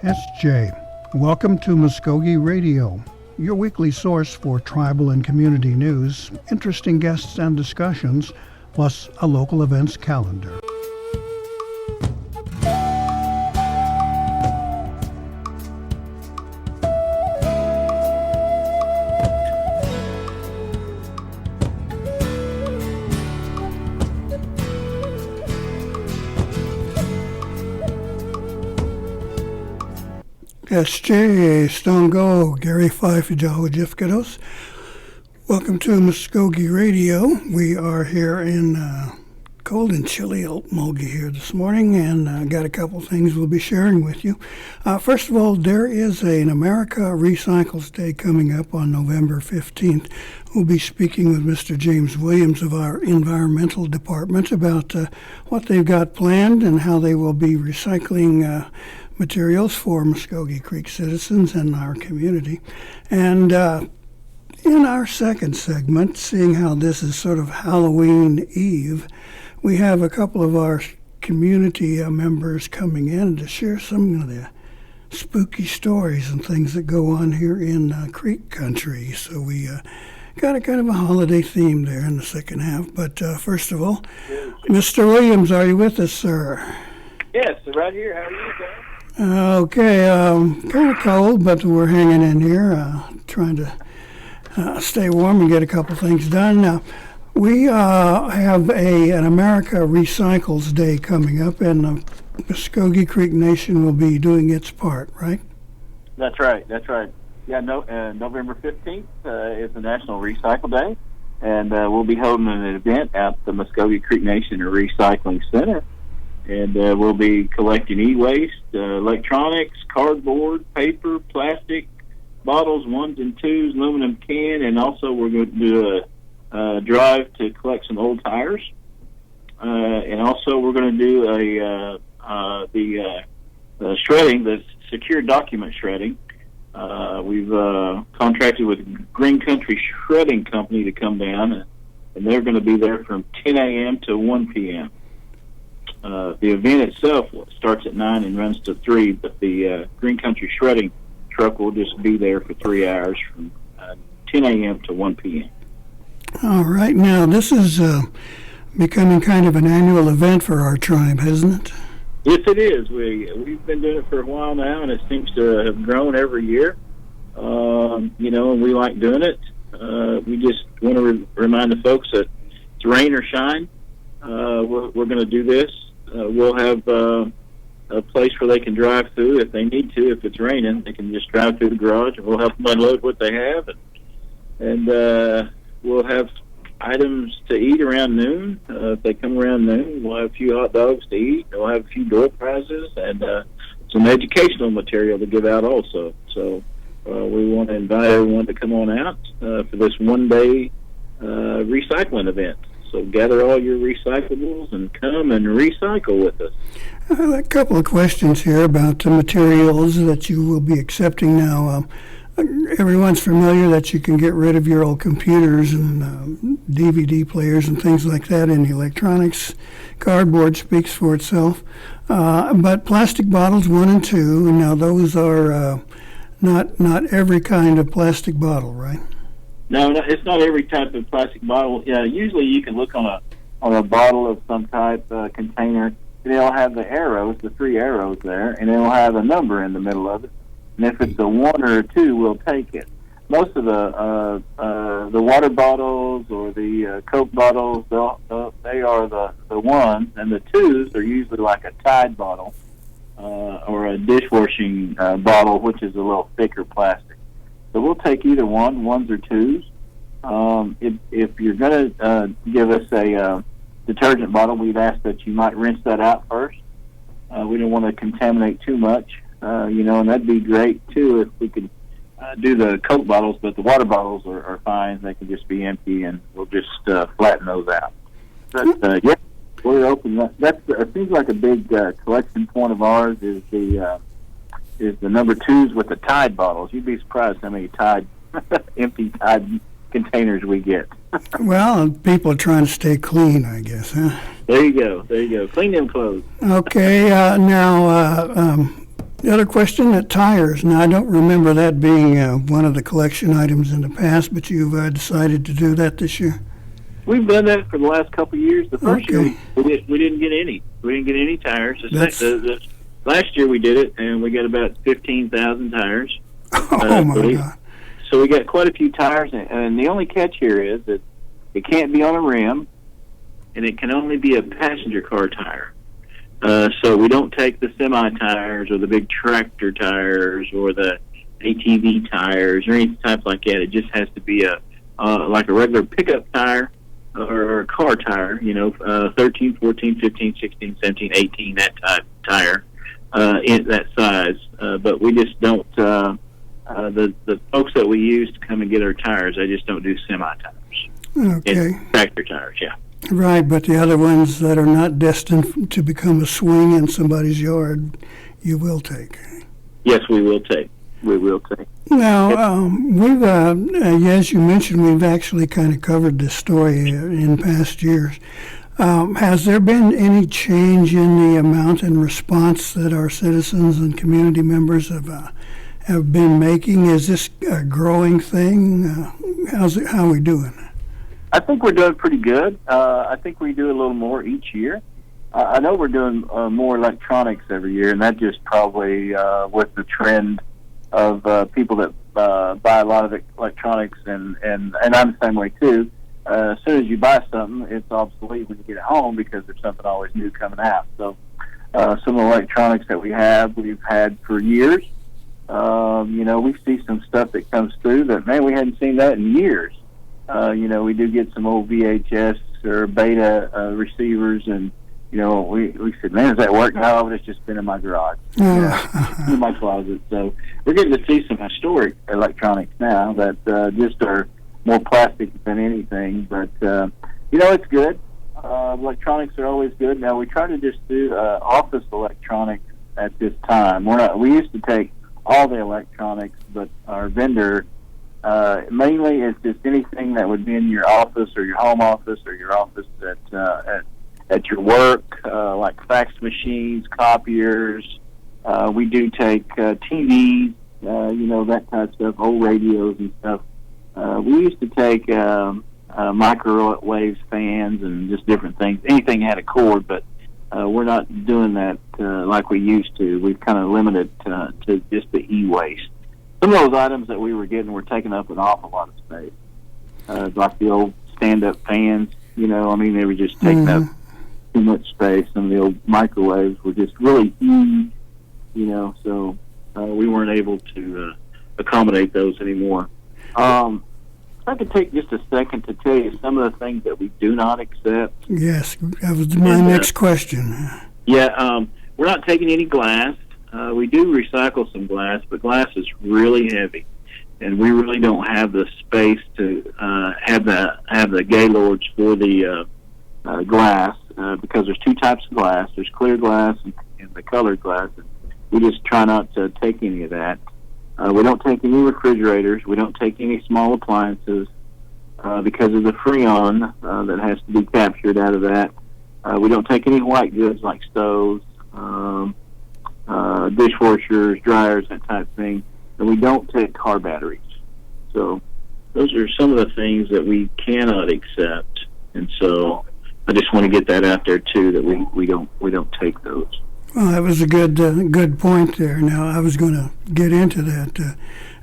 SJ. Welcome to Mvskoke Radio, your weekly source for tribal and community news, interesting guests and discussions, plus a local events calendar. SJ Stongo, Gary Fife, Jifkados. Welcome to Mvskoke Radio. We are here in cold and chilly Mulga here this morning, and got a couple things we'll be sharing with you. First of all, there is an America Recycles Day coming up on November 15th. We'll be speaking with Mr. James Williams of our environmental department about what they've got planned and how they will be recycling materials for Mvskoke Creek citizens and our community. And in our second segment, seeing how this is sort of Halloween Eve, we have a couple of our community members coming in to share some of the spooky stories and things that go on here in Creek Country. So we got a kind of a holiday theme there in the second half. But first of all, Mr. Williams, are you with us, sir? Yes, right here. How are you, sir? Okay, kind of cold, but we're hanging in here, trying to stay warm and get a couple things done. Now, we have an America Recycles Day coming up, and the Mvskoke Creek Nation will be doing its part, right? That's right. Yeah, November 15th is the National Recycle Day, and we'll be holding an event at the Mvskoke Creek Nation Recycling Center. And we'll be collecting e-waste, electronics, cardboard, paper, plastic, bottles, ones and twos, aluminum can, and also we're going to do a drive to collect some old tires. And also we're going to do the shredding, the secure document shredding. We've contracted with Green Country Shredding Company to come down, and they're going to be there from 10 a.m. to 1 p.m. The event itself starts at 9 and runs to 3, but the Green Country Shredding truck will just be there for 3 hours from 10 a.m. to 1 p.m. All right. Now, this is becoming kind of an annual event for our tribe, hasn't it? Yes, it is. We've been doing it for a while now, and it seems to have grown every year. And we like doing it. We just want to remind the folks that it's rain or shine. We're going to do this. We'll have a place where they can drive through if they need to. If it's raining, they can just drive through the garage, and we'll help them unload what they have. And we'll have items to eat around noon. If they come around noon, we'll have a few hot dogs to eat. We'll have a few door prizes and some educational material to give out also. So we want to invite everyone to come on out for this one-day recycling event. So gather all your recyclables and come and recycle with us. A couple of questions here about the materials that you will be accepting now. Everyone's familiar that you can get rid of your old computers and DVD players and things like that in electronics. Cardboard speaks for itself. But plastic bottles 1 and 2, now those are not every kind of plastic bottle, right? No, it's not every type of plastic bottle. Yeah, usually you can look on a bottle of some type container, and it'll have the arrows, the 3 arrows there, and it'll have a number in the middle of it. And if it's a 1 or a 2, we'll take it. Most of the water bottles or the Coke bottles, they are the 1s, and the 2s are usually like a Tide bottle or a dishwashing bottle, which is a little thicker plastic. So we'll take either 1s or 2s. If you're going to give us a detergent bottle, we'd ask that you might rinse that out first. We don't want to contaminate too much, and that'd be great, too, if we could do the Coke bottles, but the water bottles are fine. They can just be empty, and we'll just flatten those out. But, yeah, we're open. It seems like a big collection point of ours is the number 2s with the Tide bottles. You'd be surprised how many empty Tide containers we get. Well, people are trying to stay clean, I guess, huh? There you go. Clean them clothes. Okay, now, The other question, tires. Now, I don't remember that being one of the collection items in the past, but you've decided to do that this year. We've done that for the last couple of years. The first year we didn't get any. We didn't get any tires. Last year we did it, and we got about 15,000 tires. Oh my God! So we got quite a few tires, and the only catch here is that it can't be on a rim, and it can only be a passenger car tire. So we don't take the semi tires or the big tractor tires or the ATV tires or any type like that. It just has to be like a regular pickup tire or a car tire, 13, 14, 15, 16, 17, 18, that type tire, in that size. But we just don't, the folks that we use to come and get our tires, they just don't do semi tires. Okay. And tractor tires, yeah. Right, but the other ones that are not destined to become a swing in somebody's yard, you will take. Yes, we will take. We will take. Now, we've, as you mentioned, we've actually kind of covered this story in past years. Has there been any change in the amount and response that our citizens and community members have been making? Is this a growing thing? How are we doing? I think we're doing pretty good. I think we do a little more each year. I know we're doing more electronics every year, and that just probably with the trend of people that buy a lot of electronics, and I'm the same way too. As soon as you buy something, it's obsolete when you get it home because there's something always new coming out. So some of the electronics that we've had for years. We see some stuff that comes through that, man, we hadn't seen that in years. We do get some old VHS or beta receivers, and we said, man, does that work? No, it's just been in my garage, in my closet. So we're getting to see some historic electronics now that just are more plastic than anything. But it's good. Electronics are always good. Now we try to just do office electronics at this time. We used to take all the electronics, but our vendor. Mainly, it's just anything that would be in your office or your home office or your office at your work, like fax machines, copiers. We do take TVs, that type of stuff, old radios and stuff. We used to take microwave fans and just different things. Anything had a cord, but we're not doing that like we used to. We've kind of limited to just the e-waste. Some of those items that we were getting were taking up an awful lot of space, like the old stand-up fans. They were just taking up too much space. Some of the old microwaves were just really huge, so we weren't able to accommodate those anymore. If I could take just a second to tell you some of the things that we do not accept. Yes, that was my next question. Yeah, we're not taking any glass. We do recycle some glass, but glass is really heavy, and we really don't have the space to have the gaylords for the glass because there's two types of glass. There's clear glass and the colored glass, and we just try not to take any of that. We don't take any refrigerators. We don't take any small appliances because of the freon that has to be captured out of that. We don't take any white goods like stoves, dishwashers, dryers, that type of thing. And we don't take car batteries. So those are some of the things that we cannot accept. And so I just want to get that out there too, that we don't take those. Well, that was a good point there. Now, I was going to get into that.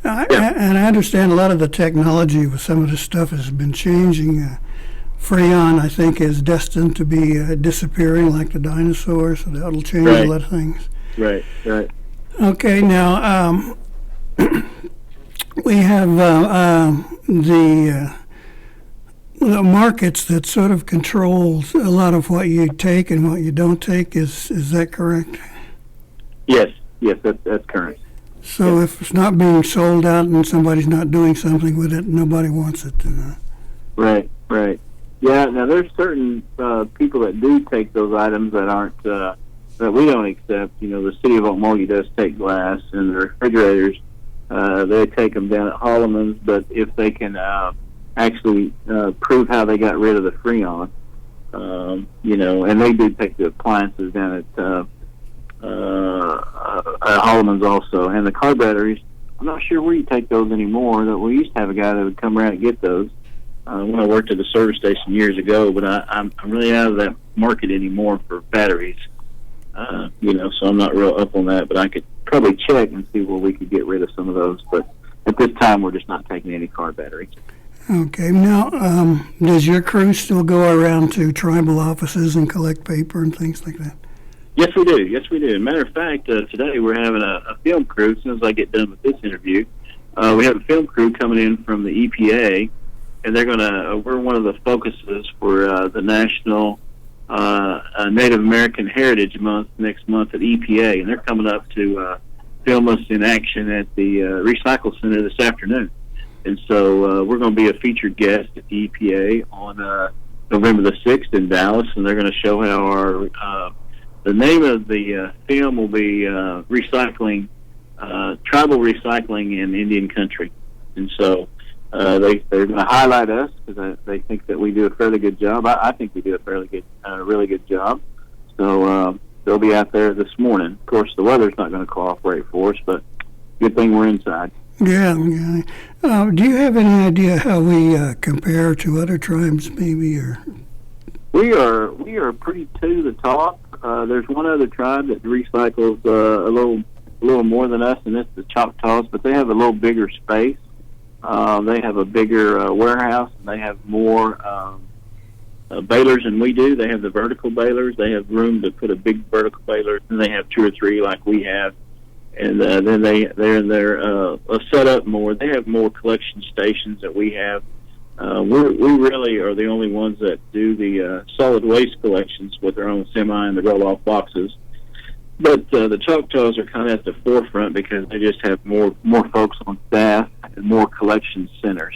And I understand a lot of the technology with some of the stuff has been changing. Freon, I think, is destined to be disappearing like the dinosaurs, so that'll change a lot of things. Right. Okay, now, we have the markets that sort of controls a lot of what you take and what you don't take. Is that correct? Yes, that's correct. So if it's not being sold out and somebody's not doing something with it, nobody wants it. Right. Yeah, now there's certain people that do take those items that aren't that we don't accept. The city of Okmulgee does take glass, and the refrigerators they take them down at Holloman's. But if they can actually prove how they got rid of the freon, and they do take the appliances down at Holloman's also. And the car batteries, I'm not sure where you take those anymore. That we used to have a guy that would come around and get those when I worked at the service station years ago, but I'm really out of that market anymore for batteries. So I'm not real up on that, but I could probably check and see where we could get rid of some of those. But at this time, we're just not taking any car batteries. Okay. Now, does your crew still go around to tribal offices and collect paper and things like that? Yes, we do. Yes, we do. Matter of fact, today we're having a film crew. As soon as I get done with this interview, we have a film crew coming in from the EPA, and we're one of the focuses for the National Native American Heritage Month next month at EPA, and they're coming up to film us in action at the Recycle Center this afternoon. And so we're going to be a featured guest at the EPA on November the 6th in Dallas, and they're going to show how our the name of the film will be recycling, tribal recycling in Indian country. And so they're going to highlight us because they think that we do a fairly good job. I think we do a really good job. So they'll be out there this morning. Of course, the weather's not going to cooperate for us, but good thing we're inside. Yeah. Do you have any idea how we compare to other tribes, maybe, or? We are pretty to the top. There's one other tribe that recycles a little more than us, and that's the Choctaws. But they have a little bigger space. They have a bigger warehouse, and they have more balers than we do. They have the vertical balers. They have room to put a big vertical baler, and they have 2 or 3 like we have. And then they're set up more. They have more collection stations that we have. We really are the only ones that do the solid waste collections with their own semi and the roll-off boxes. But the Choctaws are kind of at the forefront because they just have more folks on staff and more collection centers,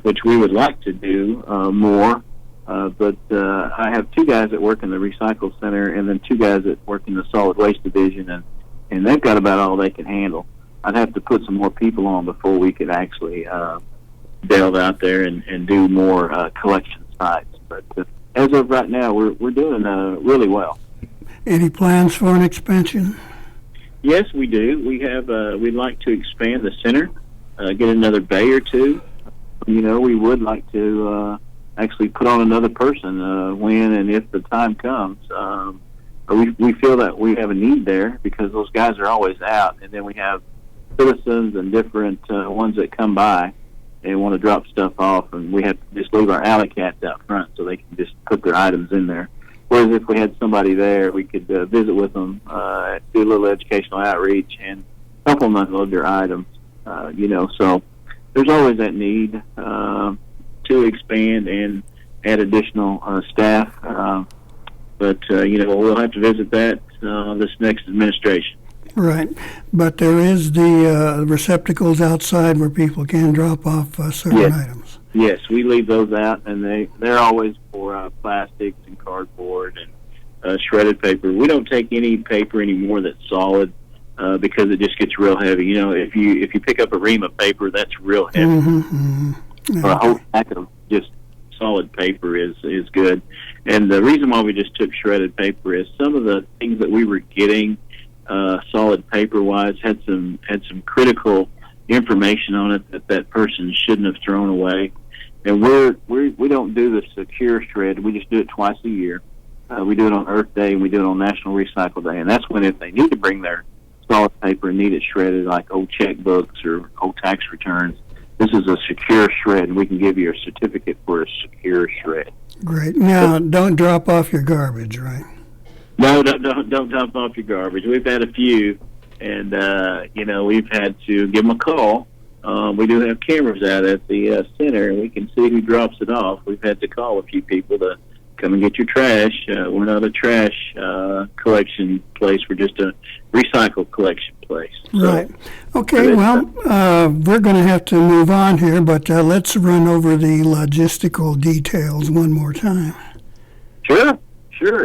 which we would like to do more. But I have 2 guys that work in the recycle center and then 2 guys that work in the solid waste division, and they've got about all they can handle. I'd have to put some more people on before we could actually delve out there and do more collection sites. But as of right now, we're doing really well. Any plans for an expansion? Yes, we do. We have. We'd like to expand the center, get another bay or 2. We would like to actually put on another person when and if the time comes. We feel that we have a need there because those guys are always out, and then we have citizens and different ones that come by and want to drop stuff off, and we have to just leave our alley cats out front so they can just put their items in there. Whereas if we had somebody there, we could visit with them, do a little educational outreach, and help them unload their items. So there's always that need to expand and add additional staff. But we'll have to visit that this next administration. Right, but there is the receptacles outside where people can drop off certain items. Yes, we leave those out, and they're always for plastics and cardboard and shredded paper. We don't take any paper anymore that's solid because it just gets real heavy. If you pick up a ream of paper, that's real heavy. Or a whole pack of just solid paper is good. And the reason why we just took shredded paper is some of the things that we were getting solid paper-wise had some critical information on it that person shouldn't have thrown away. And we don't do the secure shred. We just do it twice a year. We do it on Earth Day and we do it on National Recycle Day. And that's when if they need to bring their solid paper and need it shredded, like old checkbooks or old tax returns, this is a secure shred, and we can give you a certificate for a secure shred. Great. Now, don't drop off your garbage, right? No, don't dump off your garbage. We've had a few, and we've had to give them a call. We do have cameras out at the center, and we can see who drops it off. We've had to call a few people to come and get your trash. We're not a trash collection place. We're just a recycle collection place. So, right. Okay, well, we're going to have to move on here, but let's run over the logistical details one more time. Sure.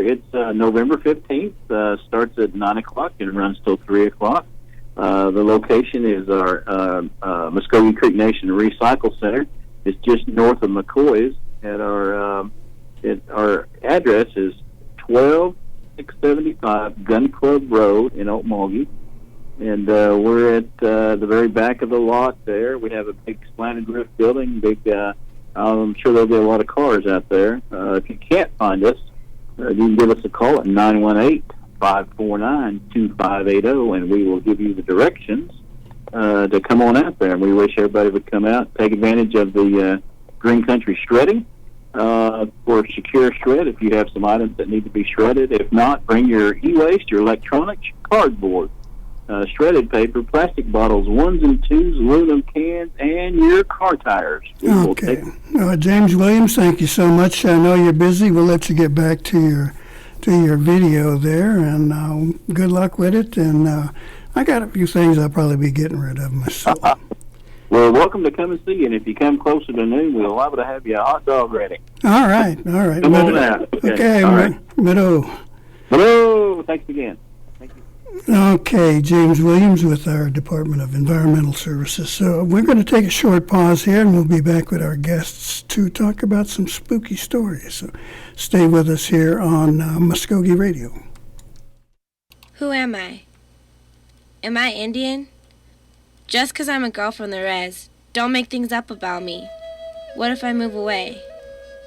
It's November 15th. Starts at 9 o'clock and runs till 3 o'clock. The location is our Mvskoke Creek Nation Recycle Center. It's just north of McCoy's. At our address is 12675 Gun Club Road in Okmulgee. And we're at the very back of the lot there. We have a big slanted roof building. I'm sure there'll be a lot of cars out there. If you can't find us, you can give us a call at 918-549-2580, and we will give you the directions to come on out there. And we wish everybody would come out, take advantage of the Green Country shredding for secure shred if you have some items that need to be shredded. If not, bring your e-waste, your electronics, cardboard, shredded paper, plastic bottles, 1s and 2s, aluminum cans, and your car tires. Okay. James Williams, thank you so much. I know you're busy. We'll let you get back to your video there, and good luck with it. And I got a few things I'll probably be getting rid of myself. Well, welcome to come and see you, and if you come closer to noon, we'll allow to have you a hot dog ready. All right. Come on out. Okay, all right. Mido. Thanks again. Thank you. Okay, James Williams with our Department of Environmental Services. So we're going to take a short pause here, and we'll be back with our guests to talk about some spooky stories. So stay with us here on Mvskoke Radio. Who am I? Am I Indian? Just 'cause I'm a girl from the res, don't make things up about me. What if I move away?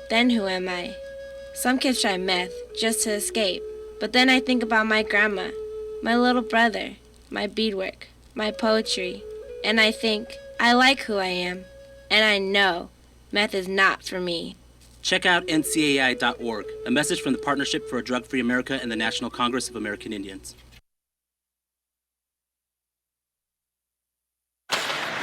Then who am I? Some kids try meth just to escape, but then I think about my grandma, my little brother, my beadwork, my poetry, and I think, I like who I am, and I know meth is not for me. Check out ncai.org, a message from the Partnership for a Drug-Free America and the National Congress of American Indians.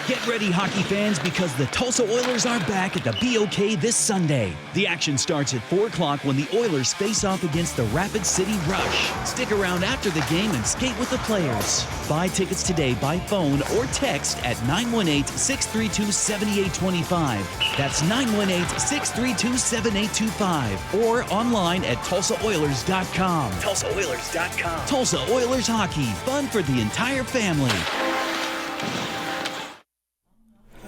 Get ready, hockey fans, because the Tulsa Oilers are back at the BOK this Sunday. The action starts at 4 o'clock when the Oilers face off against the Rapid City Rush. Stick around after the game and skate with the players. Buy tickets today by phone or text at 918-632-7825. That's 918-632-7825. Or online at TulsaOilers.com. TulsaOilers.com. Tulsa Oilers Hockey. Fun for the entire family.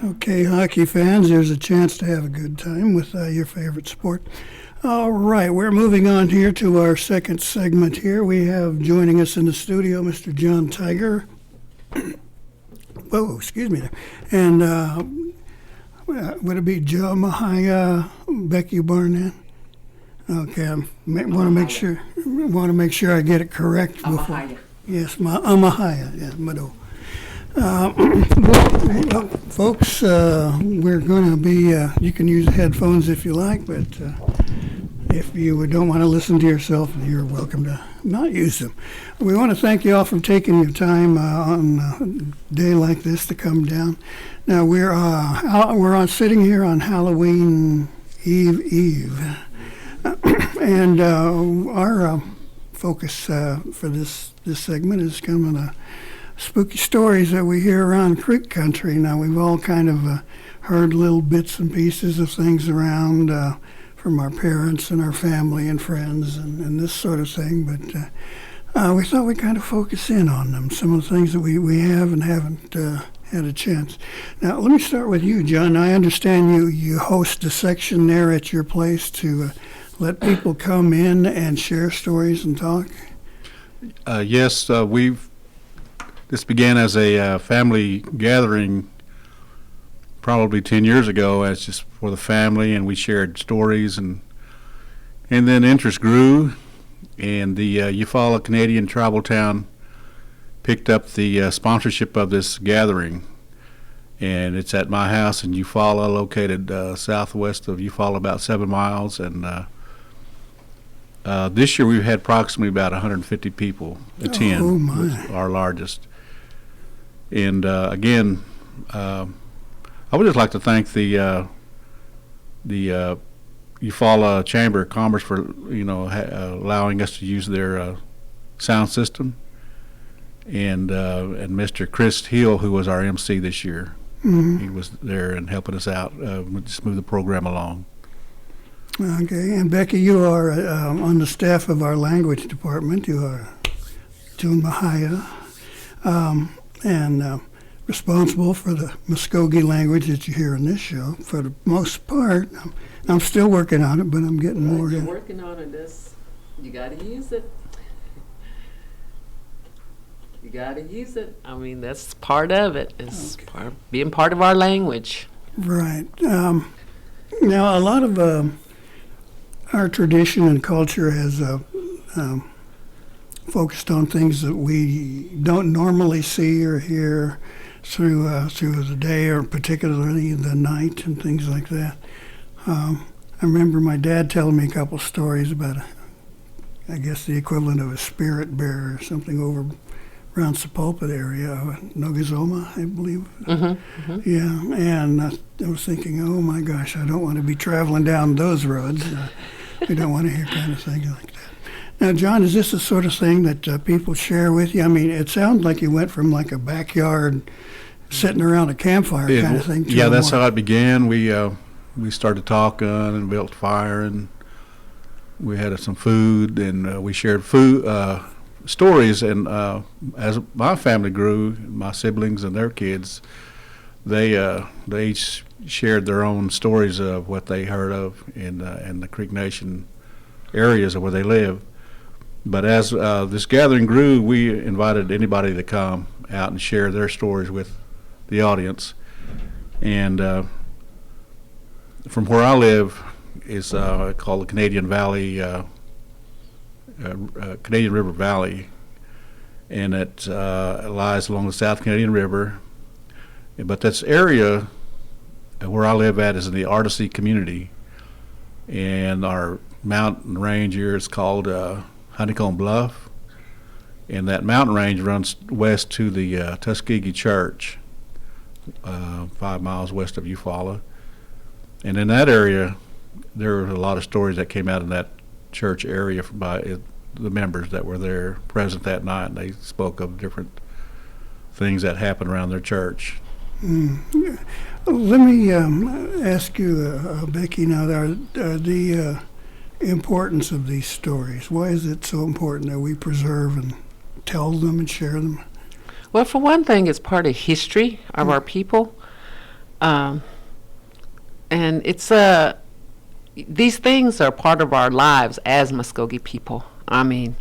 Okay, hockey fans, there's a chance to have a good time with your favorite sport. All right, we're moving on here to our second segment here. We have joining us in the studio Mr. John Tiger. Whoa, excuse me there. And would it be Joe Mahaya, Becky Barnett? Okay, I want to make sure I get it correct before. Amahaya. Yes, Amahaya, yeah, Mado. Well, folks, we're going to be, you can use headphones if you like, but if you don't want to listen to yourself, you're welcome to not use them. We want to thank you all for taking your time on a day like this to come down. Now, we're sitting here on Halloween Eve. And our focus for this segment is coming to spooky stories that we hear around Creek Country. Now, we've all kind of heard little bits and pieces of things around from our parents and our family and friends and this sort of thing, but we thought we'd kind of focus in on them, some of the things that we have and haven't had a chance. Now, let me start with you, John. I understand you host a section there at your place to let people come in and share stories and talk. Yes, this began as a family gathering probably 10 years ago, as just for the family, and we shared stories, and then interest grew, and the Eufaula Canadian Tribal Town picked up the sponsorship of this gathering, and it's at my house in Eufaula, located southwest of Eufaula, about 7 miles, and this year we've had approximately about 150 people attend, our largest. And again, I would just like to thank the Eufaula Chamber of Commerce for allowing us to use their sound system, and Mr. Chris Hill, who was our MC this year. Mm-hmm. He was there and helping us out, just move the program along. Okay, and Becky, you are on the staff of our language department. You are June Mahaya. And responsible for the Mvskoke language that you hear in this show. For the most part, I'm still working on it, but I'm getting more. You're working on it. You got to use it. You gotta use it. I mean, that's part of it. It's being part of our language. Right. Now, a lot of our tradition and culture has focused on things that we don't normally see or hear through the day, or particularly the night and things like that. I remember my dad telling me a couple stories about, I guess, the equivalent of a spirit bear or something over around Sepulpa area, Nogazoma, I believe. Mm-hmm, mm-hmm. Yeah, and I was thinking, oh my gosh, I don't want to be traveling down those roads. I don't want to hear kind of things like that. Now, John, is this the sort of thing that people share with you? I mean, it sounds like you went from like a backyard sitting around a campfire kind of thing. Yeah, that's how it began. We started talking and built fire, and we had some food, and we shared food stories. And as my family grew, my siblings and their kids, they each shared their own stories of what they heard of in the Creek Nation areas of where they live. But as this gathering grew, we invited anybody to come out and share their stories with the audience. And from where I live is called the Canadian Valley, Canadian River Valley, and it lies along the South Canadian River. But this area where I live at is in the Artesia community, and our mountain range here is called Honeycomb Bluff, and that mountain range runs west to the Tuskegee Church, 5 miles west of Eufaula. And in that area, there were a lot of stories that came out in that church area by the members that were there present that night, and they spoke of different things that happened around their church. Yeah. Let me ask you, Becky, now, the importance of these stories. Why is it so important that we preserve and tell them and share them? Well, for one thing, it's part of history of our people. And it's these things are part of our lives as Mvskoke people. I mean,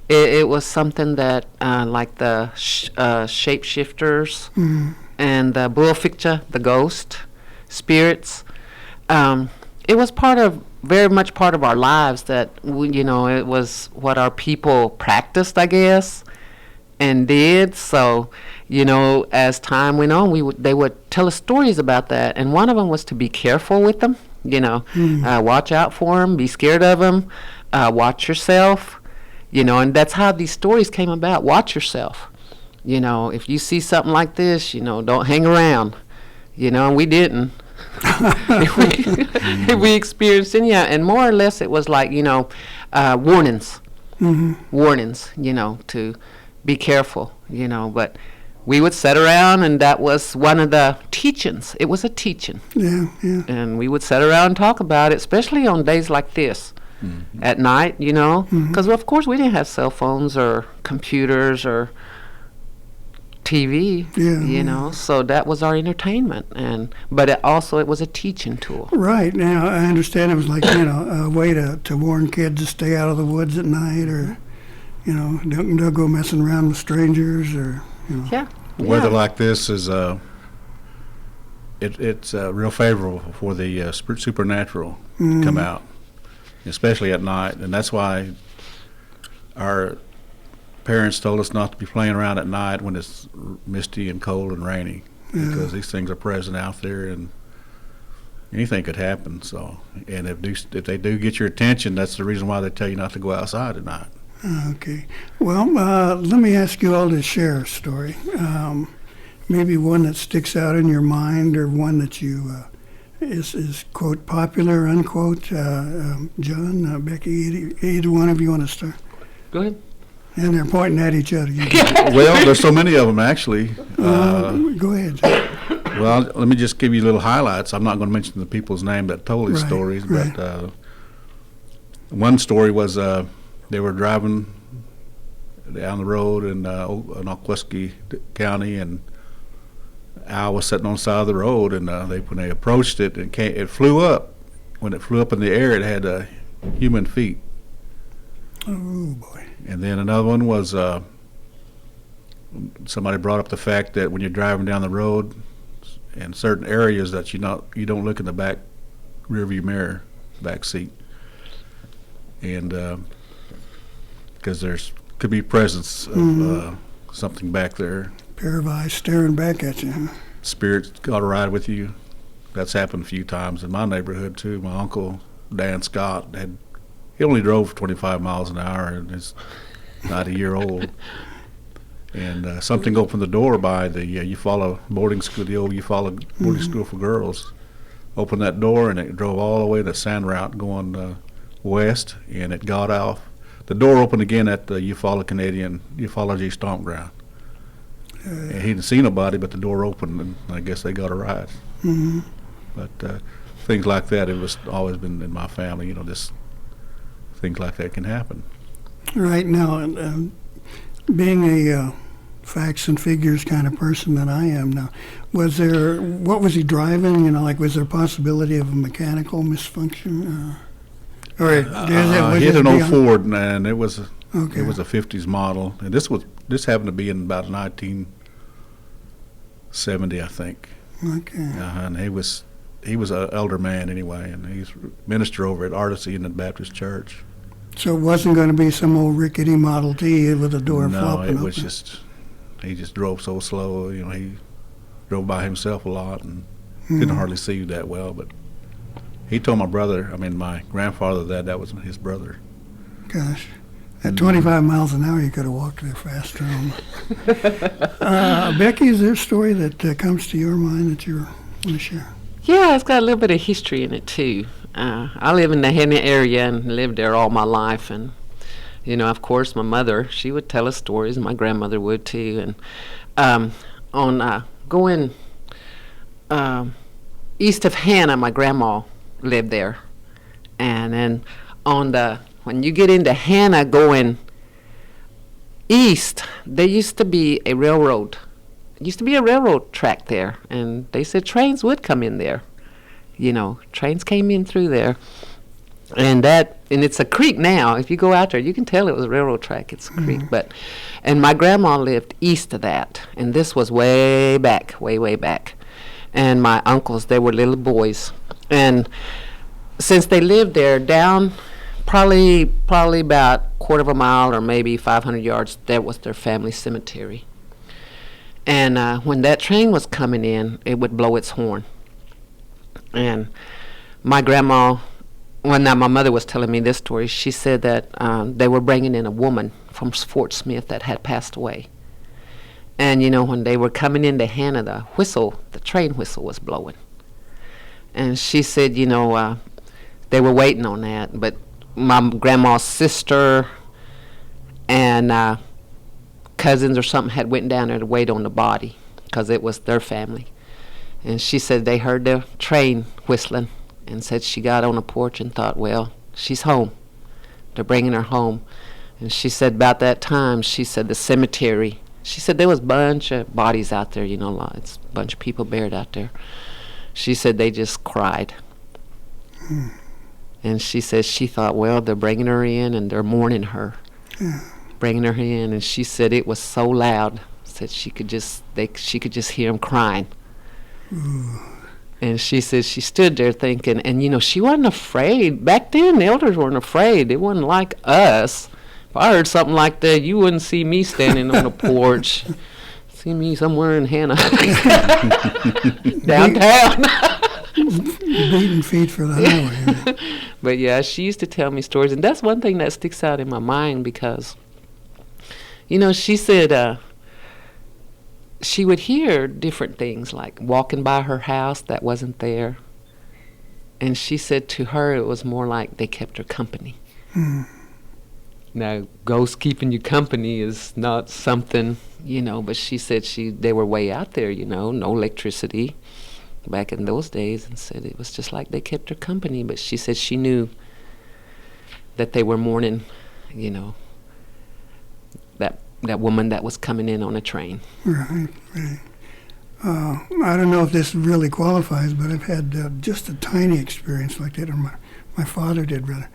it was something that, like the shapeshifters and the bullfichter, the ghost, spirits, it was very much part of our lives that, it was what our people practiced, I guess, and did. So, as time went on, they would tell us stories about that, and one of them was to be careful with them. Watch out for them, be scared of them, watch yourself, and that's how these stories came about. Watch yourself. If you see something like this, don't hang around, and we didn't. if we experienced any, and more or less it was like, warnings, warnings, to be careful, but we would sit around, and that was one of the teachings. It was a teaching. Yeah. And we would sit around and talk about it, especially on days like this, at night, because of course we didn't have cell phones or computers or TV, so that was our entertainment, but it was a teaching tool. Right. Now, I understand it was like, a way to warn kids to stay out of the woods at night, or, don't go messing around with strangers, or, Yeah. Weather like this is it's real favorable for the supernatural to come out, especially at night, and that's why our parents told us not to be playing around at night when it's misty and cold and rainy, because these things are present out there, and anything could happen. So, and if they do get your attention, that's the reason why they tell you not to go outside at night. Okay. Well, let me ask you all to share a story. Maybe one that sticks out in your mind, or one that you is quote popular, unquote. John, Becky, either one of you want to start? Go ahead. And they're pointing at each other. Well, there's so many of them, actually. Go ahead. Well, let me just give you little highlights. I'm not going to mention the people's name that told these stories, right. but one story was they were driving down the road in Mvskoke County, and owl was sitting on the side of the road, and when they approached it, it flew up. When it flew up in the air, it had human feet. Oh, boy. And then another one was somebody brought up the fact that when you're driving down the road in certain areas that you don't look in the back rearview mirror, back seat, and because there's could be presence of something back there. Pair of eyes staring back at you. Huh? Spirits got a ride with you. That's happened a few times in my neighborhood too. My uncle Dan Scott he only drove 25 miles an hour and is not a year old. And something opened the door by the Eufaula boarding school, the old Eufaula boarding school for girls. Opened that door and it drove all the way to Sand Route going west, and it got off. The door opened again at the Ufology Stomp Ground. And he didn't see nobody, but the door opened, and I guess they got a ride. Mm-hmm. But things like that, it was always been in my family. Just things like that can happen. Right now, being a facts and figures kind of person that I am now, what was he driving? Was there a possibility of a mechanical misfunction? He had an old Ford, and it was a 50s model, and this happened to be in about 1970, I think. Okay. And he was an elder man anyway, and he's minister over at Artisy in the Baptist Church. So it wasn't going to be some old rickety Model T with a door flopping open? No, it was he just drove so slow. He drove by himself a lot and couldn't hardly see you that well. But he told my grandfather that was his brother. Gosh. At 25 miles an hour, you could have walked there faster. Becky, is there a story that comes to your mind that you want to share? Yeah, it's got a little bit of history in it, too. I live in the Henry area and lived there all my life. And, of course, my mother, she would tell us stories, and my grandmother would, too. And going east of Hannah, my grandma lived there. And then when you get into Hannah going east, there used to be a railroad. It used to be a railroad track there, and they said trains would come in there. Trains came in through there. And it's a creek now. If you go out there, you can tell it was a railroad track. It's a creek. And my grandma lived east of that, and this was way back, way back. And my uncles, they were little boys. And since they lived there down probably about a quarter of a mile or maybe 500 yards, that was their family cemetery. And when that train was coming in, it would blow its horn. And my grandma, my mother was telling me this story. She said that they were bringing in a woman from Fort Smith that had passed away. And, when they were coming into Hannah, the train whistle was blowing. And she said, they were waiting on that. But my grandma's sister and cousins or something had went down there to wait on the body because it was their family. And she said they heard the train whistling and said she got on the porch and thought, well, she's home. They're bringing her home. And she said about that time, she said the cemetery, she said there was a bunch of bodies out there, it's a bunch of people buried out there. She said they just cried. And she said she thought, well, they're bringing her in and they're mourning her. Bringing her in, and she said it was so loud, said she could just hear them crying. And she said she stood there thinking, and she wasn't afraid. Back then, the elders weren't afraid. It wasn't like us. If I heard something like that, you wouldn't see me standing on the porch. See me somewhere in Hannah, downtown. Beating feet for the highway. But yeah, she used to tell me stories, and that's one thing that sticks out in my mind because, she said she would hear different things, like walking by her house that wasn't there. And she said to her it was more like they kept her company. Now, ghosts keeping you company is not something, but she said they were way out there, no electricity back in those days, and said it was just like they kept her company. But she said she knew that they were mourning, that woman that was coming in on a train. Right. I don't know if this really qualifies, but I've had just a tiny experience like that, or my father did, rather.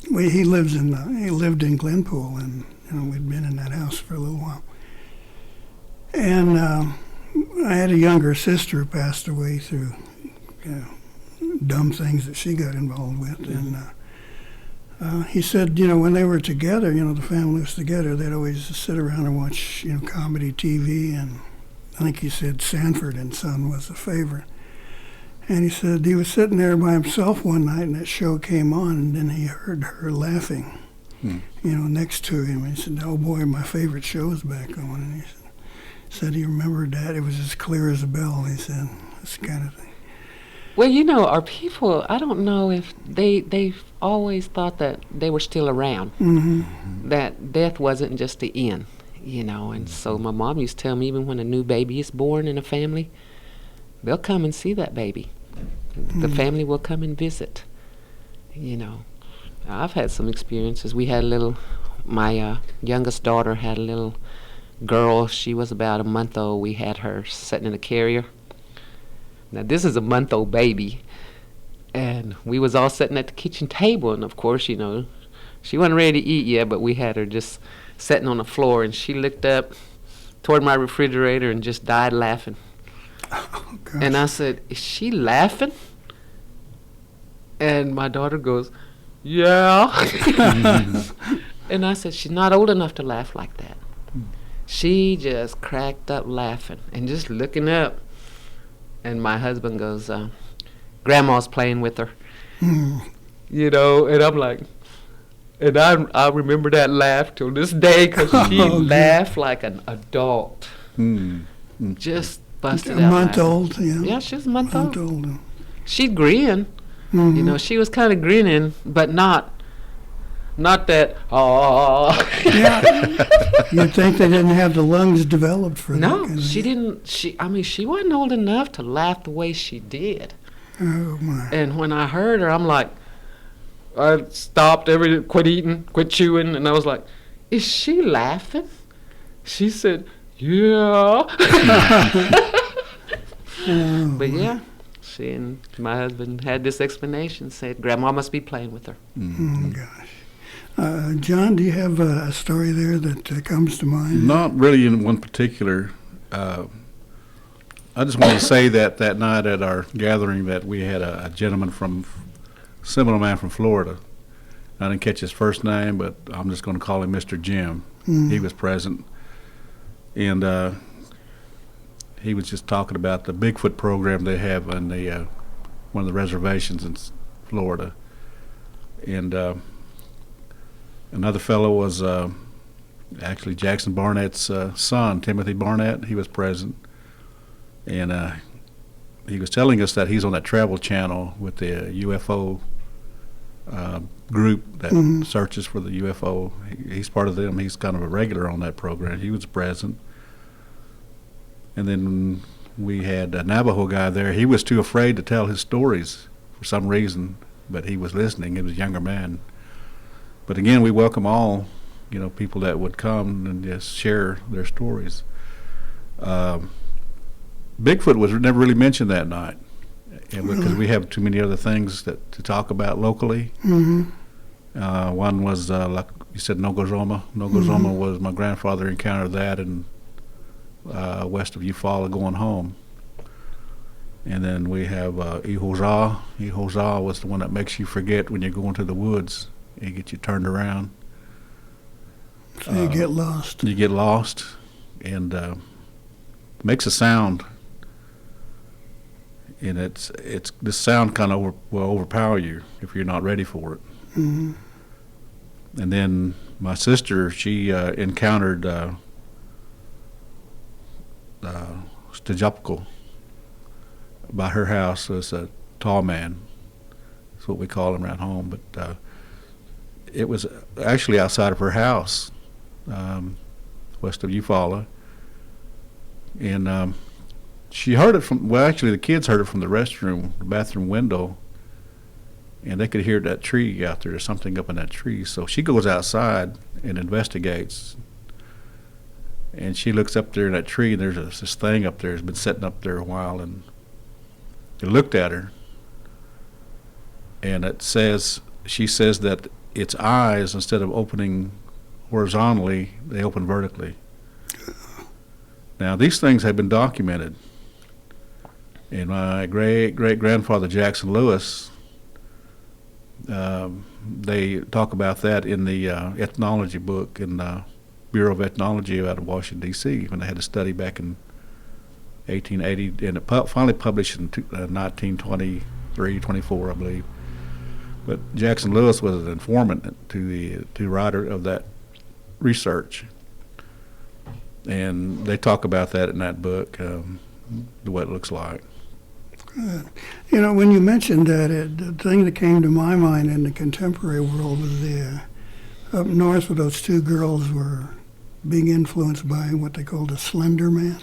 He lived in Glenpool, and we'd been in that house for a little while. And I had a younger sister who passed away through dumb things that she got involved with. And he said, when they were together, the family was together, they'd always sit around and watch, comedy TV. And I think he said Sanford and Son was a favorite. And he said he was sitting there by himself one night, and that show came on, and then he heard her laughing, next to him. And he said, "Oh boy, my favorite show is back on." And he said he remembered that. It was as clear as a bell. He said, "This kind of thing." Well, our people, I don't know if they've always thought that they were still around, that death wasn't just the end, And so my mom used to tell me, even when a new baby is born in a family, they'll come and see that baby. The family will come and visit, I've had some experiences. We had my youngest daughter had a little girl. She was about a month old. We had her sitting in a carrier. Now, this is a month-old baby, and we was all sitting at the kitchen table, and of course, she wasn't ready to eat yet, but we had her just sitting on the floor, and she looked up toward my refrigerator and just died laughing. Oh, gosh. And I said, "Is she laughing?" And my daughter goes, "Yeah." And I said, "She's not old enough to laugh like that." She just cracked up laughing and just looking up. And my husband goes, "Grandma's playing with her." And I'm like, and I remember that laugh till this day, because she laughed like an adult. Just busted out. A month old, Yeah, she was a month old. old. She'd grin. She was kind of grinning, but not that, oh. Yeah. You'd think they didn't have the lungs developed for that. No, she didn't. She wasn't old enough to laugh the way she did. Oh, my. And when I heard her, I'm like, I stopped, quit eating, quit chewing, and I was like, "Is she laughing?" She said, "Yeah." But yeah, she and my husband had this explanation, said Grandma must be playing with her. Oh, gosh. John, do you have a story there that comes to mind? Not really in one particular. I just want to say that night at our gathering that we had a gentleman similar man from Florida. I didn't catch his first name, but I'm just going to call him Mr. Jim. He was present. And he was just talking about the Bigfoot program they have on one of the reservations in Florida. And another fellow was actually Jackson Barnett's son, Timothy Barnett. He was present. And he was telling us that he's on that Travel Channel with the UFO group that searches for the UFO. He's part of them. He's kind of a regular on that program. He was present. And then we had a Navajo guy there. He was too afraid to tell his stories for some reason, but he was listening. He was a younger man. But again, we welcome all, people that would come and just share their stories. Bigfoot was never really mentioned that night, because we have too many other things to talk about locally. One was, like you said, Nogozoma. Nogozoma was, my grandfather encountered that in west of Eufaula going home. And then we have Ihoza. Ihoza was the one that makes you forget when you go into the woods. It gets you turned around. So you get lost. You get lost, and makes a sound. And this sound kind of will overpower you if you're not ready for it. And then my sister, she encountered Stajapko by her house. As a tall man. That's what we call him around home. But it was actually outside of her house, west of Eufaula. And she heard it actually the kids heard it from the bathroom window, and they could hear that tree out there. There's something up in that tree. So she goes outside and investigates, and she looks up there in that tree, and there's this thing up there. It's been sitting up there a while, and it looked at her, and she says that its eyes, instead of opening horizontally, they open vertically. Now, these things have been documented. And my great-great-grandfather, Jackson Lewis, they talk about that in the ethnology book in the Bureau of Ethnology out of Washington, D.C., when they had a study back in 1880, and it finally published in 1923, 24, I believe. But Jackson Lewis was an informant to the writer of that research. And they talk about that in that book, what it looks like. Good. You know, when you mentioned that, the thing that came to my mind in the contemporary world was the up north where those two girls were being influenced by what they called a slender man.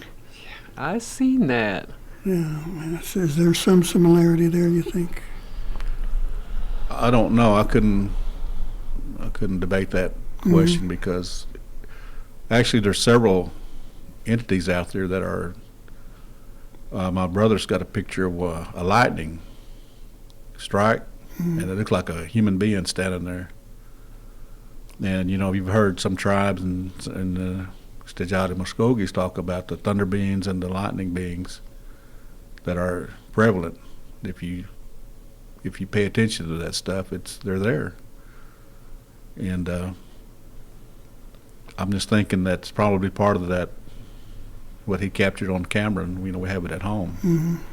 I seen that. Yeah. Is there some similarity there, you think? I don't know. I couldn't debate that question because actually there's several entities out there that are. My brother's got a picture of a lightning strike, and it looks like a human being standing there. And you know, you've heard some tribes and Stejati Muskogees talk about the thunder beings and the lightning beings that are prevalent. If you pay attention to that stuff, they're there. And I'm just thinking that's probably part of that, what he captured on camera, and we have it at home.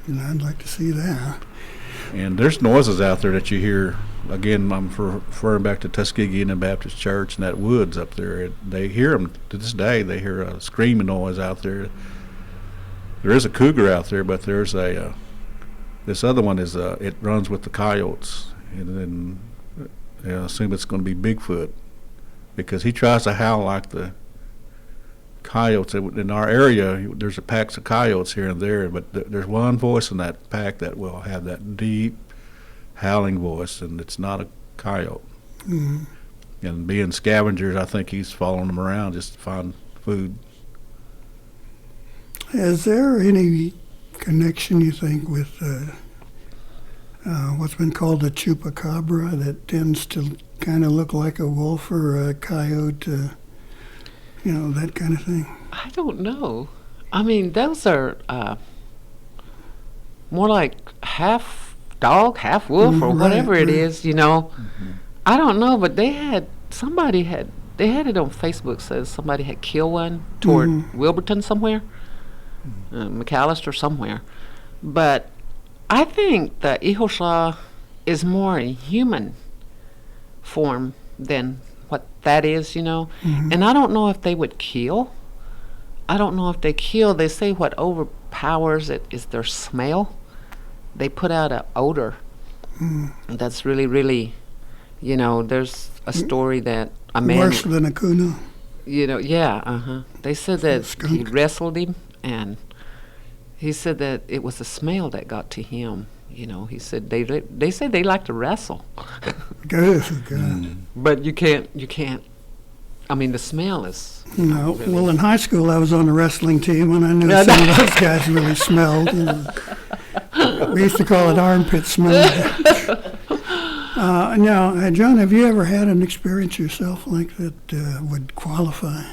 And I'd like to see that. And there's noises out there that you hear. Again, I'm referring back to Tuskegee Indian Baptist Church and that woods up there. They hear them to this day. They hear a screaming noise out there. There is a cougar out there, but there's this other one is it runs with the coyotes, and then I assume it's going to be Bigfoot because he tries to howl like the coyotes. In our area, there's a packs of coyotes here and there, but there's one voice in that pack that will have that deep howling voice, and it's not a coyote. And being scavengers, I think he's following them around just to find food. Is there any connection, you think, with what's been called the chupacabra that tends to kind of look like a wolf or a coyote, that kind of thing? I don't know. I mean, those are more like half dog, half wolf, or whatever it is, I don't know, but they had it on Facebook, says somebody had killed one toward Wilburton somewhere, McAllister somewhere. But I think the Ihosha is more in human form than what that is, And I don't know if they would kill. I don't know if they kill. They say what overpowers it is their smell. They put out an odor that's really, really, there's a story that a man... Worse than a kuna. They said that he wrestled him, and he said that it was the smell that got to him. He said they say they like to wrestle. Good. But you can't. I mean, the smell is. Really. Well, in high school, I was on the wrestling team, and I knew some of those guys really smelled. We used to call it armpit smell. Now, John, have you ever had an experience yourself like that would qualify?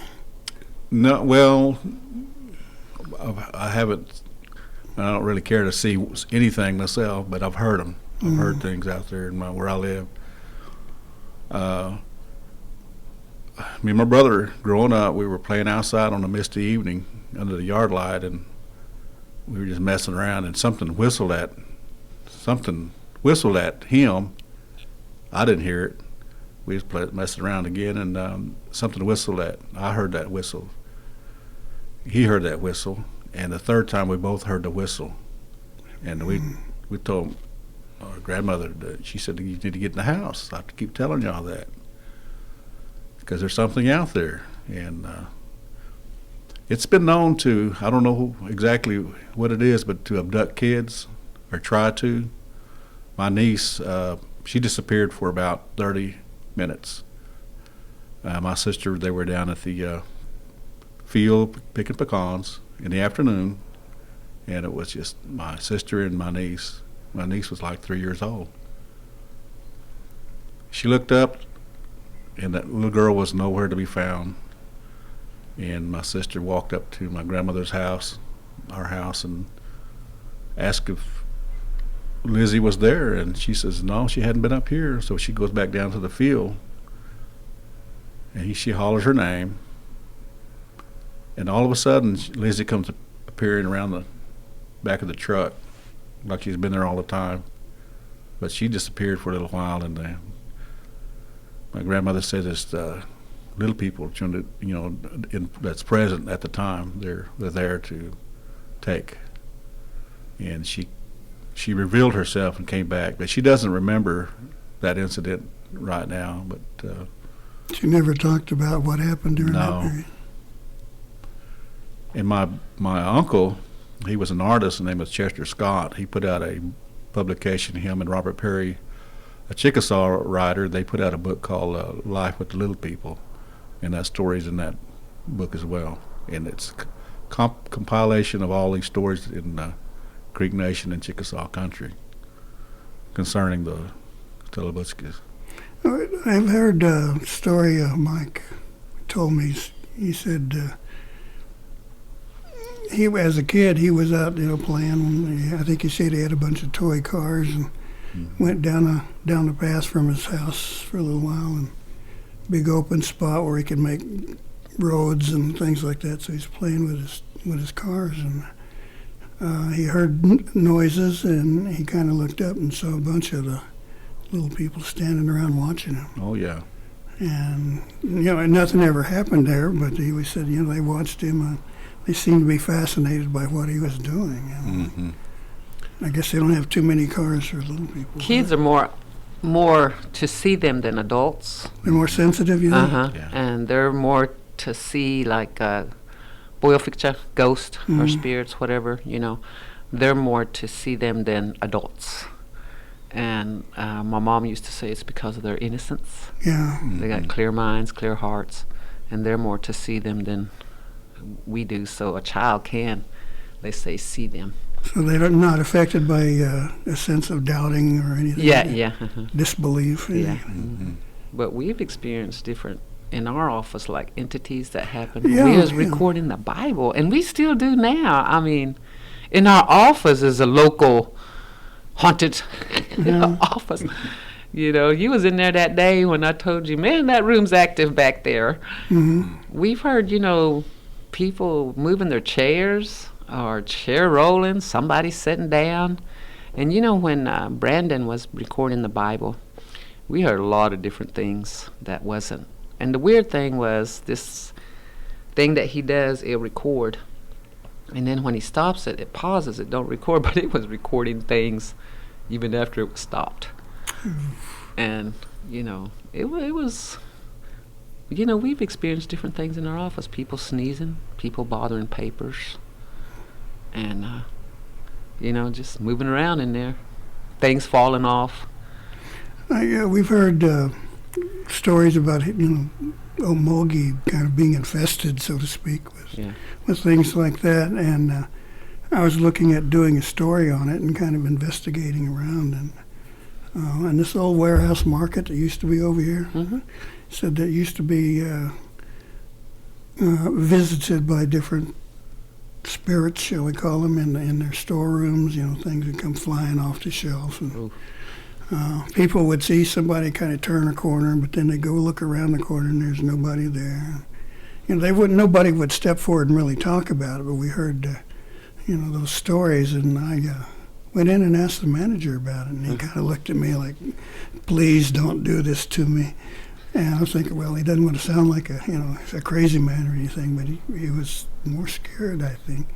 No, well, I haven't. I don't really care to see anything myself, but I've heard them. I've heard things out there where I live. Me and my brother, growing up, we were playing outside on a misty evening under the yard light, and we were just messing around, and something whistled at him. I didn't hear it. We was messing around again, and something whistled at. I heard that whistle. He heard that whistle, and the third time we both heard the whistle, and we told our grandmother that she said, "You need to get in the house. I have to keep telling y'all that because there's something out there." And it's been known to, I don't know exactly what it is, but to abduct kids or try to. My niece, she disappeared for about 30 minutes. My sister, they were down at the field picking pecans in the afternoon, and it was just my sister and my niece. My niece was like 3 years old. She looked up and that little girl was nowhere to be found. And my sister walked up to my grandmother's house, our house, and asked if Lizzie was there, and she says no, she hadn't been up here. So she goes back down to the field, and she hollers her name, and all of a sudden Lizzie comes appearing around the back of the truck like she's been there all the time, but she disappeared for a little while. And my grandmother said it's little people, that's present at the time. They're there to take, and she revealed herself and came back, but she doesn't remember that incident right now. But she never talked about what happened during that period. And my uncle, he was an artist. His name was Chester Scott. He put out a publication, him and Robert Perry, a Chickasaw writer. They put out a book called Life with the Little People, and that story's in that book as well. And it's compilation of all these stories in Creek Nation and Chickasaw country concerning the Telebutskis. I've heard a story Mike told me. He said he, as a kid, he was out playing. I think he said he had a bunch of toy cars and went down the path from his house for a little while, and big open spot where he could make roads and things like that. So he's playing with his cars, and he heard noises, and he kind of looked up and saw a bunch of the little people standing around watching him. Oh yeah. And nothing ever happened there, but he always said they watched him. They seemed to be fascinated by what he was doing. Mm-hmm. I guess they don't have too many cars for little people. Kids are more to see them than adults. They're more sensitive, you think? Yeah. And they're more to see like boil picture, ghost or spirits, whatever, They're more to see them than adults. And my mom used to say it's because of their innocence. Yeah. They got clear minds, clear hearts, and they're more to see them than we do. So a child can, they say, see them. So they're not affected by a sense of doubting or anything? Yeah. Disbelief? Yeah. Mm-hmm. But we've experienced different, in our office, like entities that happen. Yeah, we was recording the Bible, and we still do now. I mean, in our office is a local haunted office. You was in there that day when I told you, man, that room's active back there. Mm-hmm. We've heard, people moving their chairs or chair rolling, somebody sitting down. And when Brandon was recording the Bible, we heard a lot of different things that wasn't. And the weird thing was this thing that he does, it'll record. And then when he stops it, it pauses, it don't record, but it was recording things even after it was stopped. And, it was, we've experienced different things in our office. People sneezing, people bothering papers, and, just moving around in there. Things falling off. We've heard stories about, Mulgi kind of being infested, so to speak, with things like that. And I was looking at doing a story on it and kind of investigating around. And this old warehouse market that used to be over here, said that used to be visited by different spirits, shall we call them, in their storerooms. Things would come flying off the shelves. And people would see somebody kind of turn a corner, but then they go look around the corner and there's nobody there. Nobody would step forward and really talk about it, but we heard, those stories, and I went in and asked the manager about it, and he kind of looked at me like, please don't do this to me. And I was thinking, well, he doesn't want to sound like a crazy man or anything, but he was more scared, I think.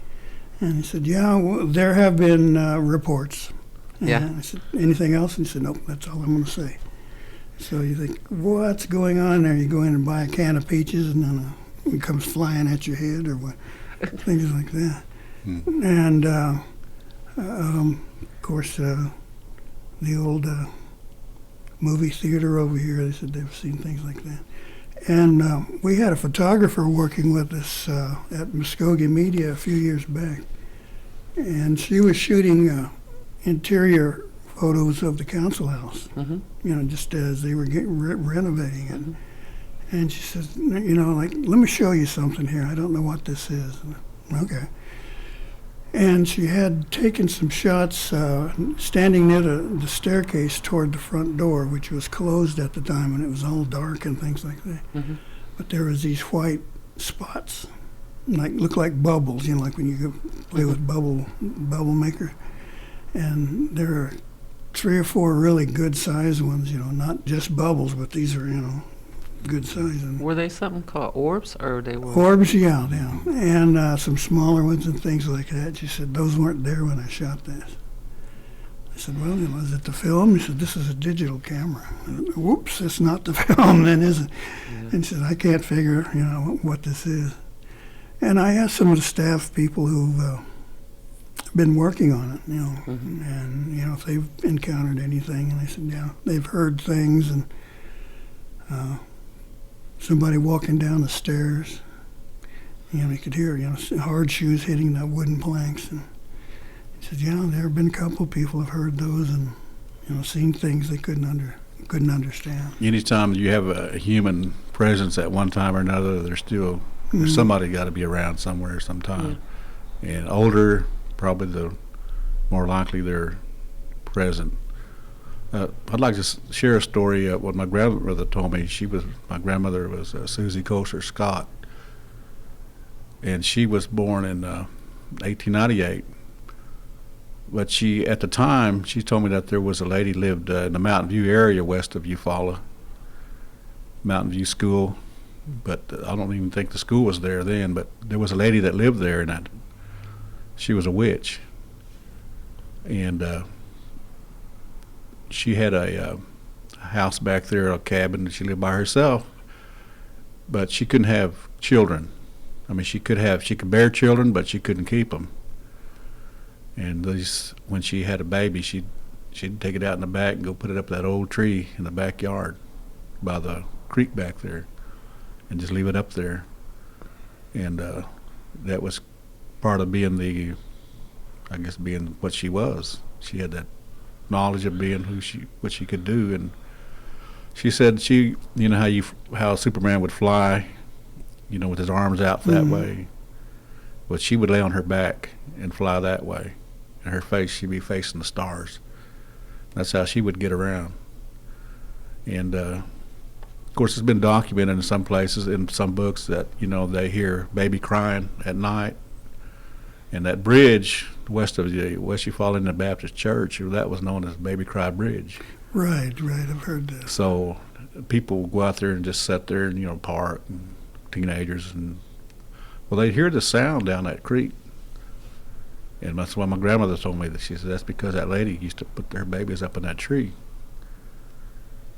And he said, there have been reports. And I said, anything else? And he said, nope, that's all I'm going to say. So you think, what's going on there? You go in and buy a can of peaches, and then it comes flying at your head, or what? Things like that. And of course, the old movie theater over here, they said they've seen things like that. And we had a photographer working with us at Mvskoke Media a few years back, and she was shooting interior photos of the council house, just as they were renovating it. And she says, you know, like, let me show you something here. I don't know what this is. Okay. And she had taken some shots standing near the staircase toward the front door, which was closed at the time, and it was all dark and things like that. Mm-hmm. But there was these white spots, like look like bubbles, you know, like when you go play with bubble maker. And there are 3 or 4 really good sized ones, you know, not just bubbles, but these are, you know, good size. And Were they something called orbs, or they were? orbs, yeah. And some smaller ones and things like that. She said, those weren't there when I shot this. I said, well, you know, is it the film? She said, this is a digital camera. Whoops, it's not the film then, is it? Yeah. And she said, I can't figure, you know, what this is. And I asked some of the staff people who've been working on it, you know, Mm-hmm. and, you know, if they've encountered anything. And they said, yeah, they've heard things, and somebody walking down the stairs, you know, you could hear, you know, hard shoes hitting the wooden planks. And he said, yeah, there have been a couple of people have heard those and, you know, seen things they couldn't understand. Anytime you have a human presence at one time or another, there's somebody got to be around somewhere sometime. Yeah. And older, probably the more likely they're present. I'd like to share a story. What my grandmother told me. My grandmother was Susie Kosher Scott, and she was born in 1898. But at the time, she told me that there was a lady lived in the Mountain View area west of Eufaula, Mountain View School. But I don't even think the school was there then. But there was a lady that lived there, and she was a witch, and she had a house back there, a cabin, and she lived by herself. But she couldn't have children. I mean, she could bear children, but she couldn't keep them. And when she had a baby, she'd take it out in the back and go put it up that old tree in the backyard by the creek back there, and just leave it up there. And that was part of being being what she was. She had that knowledge of being what she could do. And she said you know how Superman would fly, you know, with his arms out that way. Well, she would lay on her back and fly that way, and her face, she'd be facing the stars. That's how she would get around. And of course, it's been documented in some places, in some books, that, you know, they hear baby crying at night. And that bridge west Eufaula Baptist Church, that was known as Baby Cry Bridge. Right, I've heard that. So people would go out there and just sit there and, you know, park, and teenagers, and they'd hear the sound down that creek. And that's why my grandmother told me that. She said that's because that lady used to put their babies up in that tree.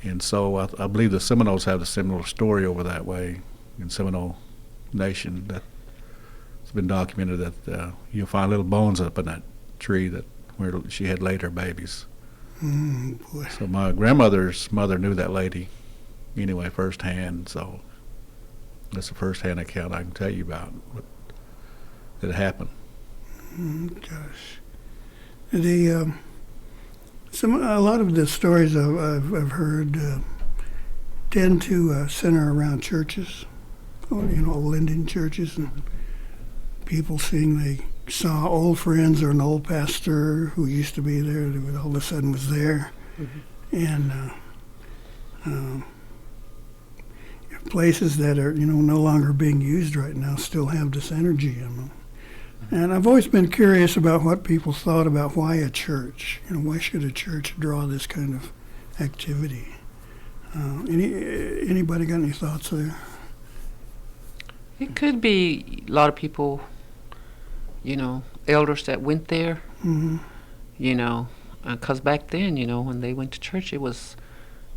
And so I believe the Seminoles have a similar story over that way in Seminole Nation, that it's been documented that you'll find little bones up in that tree where she had laid her babies. Boy. So my grandmother's mother knew that lady anyway, firsthand. So that's the firsthand account I can tell you about that happened. Gosh, a lot of the stories I've heard tend to center around churches, or, you know, old Indian churches, and people saying they saw old friends or an old pastor who used to be there that all of a sudden was there. And places that are, you know, no longer being used right now still have this energy in them. And I've always been curious about what people thought about why a church. You know, why should a church draw this kind of activity? Anybody got any thoughts there? It could be a lot of people, you know, elders that went there, you know, because back then, you know, when they went to church,